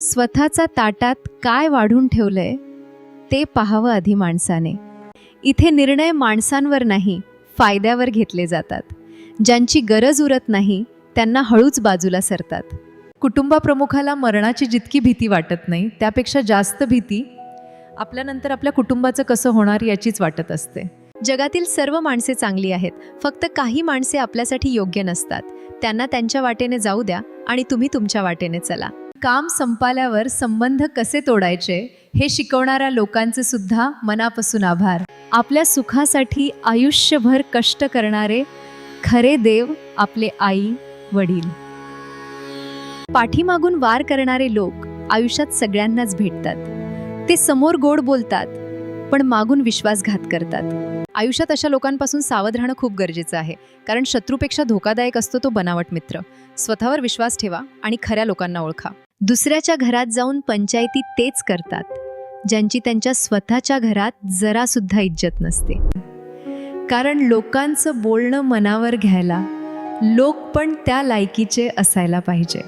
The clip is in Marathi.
स्वतःचा ताटात काय वाढून ठेवलंय ते पाहावं आधी माणसाने. इथे निर्णय माणसांवर नाही, फायद्यावर घेतले जातात. ज्यांची गरज उरत नाही त्यांना हळूच बाजूला सरतात. कुटुंबाप्रमुखाला मरणाची जितकी भीती वाटत नाही, त्यापेक्षा जास्त भीती आपल्यानंतर आपल्या कुटुंबाचं कसं होणार याचीच वाटत असते. जगातील सर्व माणसे चांगली आहेत, फक्त काही माणसे आपल्यासाठी योग्य नसतात. त्यांना त्यांच्या वाटेने जाऊ द्या आणि तुम्ही तुमच्या वाटेने चला. काम संपल्यावर संबंध कसे तोडायचे हे शिकवणाऱ्या लोकांचे सुद्धा मनापासून आभार. आपल्या सुखासाठी आयुष्यभर कष्ट करणारे खरे देव आपले आई वडील. पाठीमागून वार करणारे लोक आयुष्यात सगळ्यांनाच भेटतात. ते समोर गोड बोलतात पण मागून विश्वासघात करतात. आयुष्यात अशा लोकांपासून सावध राहणं खूप गरजेचं आहे, कारण शत्रूपेक्षा धोकादायक असतो तो बनावट मित्र. स्वतःवर विश्वास ठेवा आणि खऱ्या लोकांना ओळखा. दुसऱ्याच्या घरात जाऊन पंचायती तेच करतात ज्यांची त्यांच्या स्वतःच्या घरात जरा सुद्धा इज्जत नसते. कारण लोकांचं बोलणं मनावर घ्यायला लोक पण त्या लायकीचे असायला पाहिजे.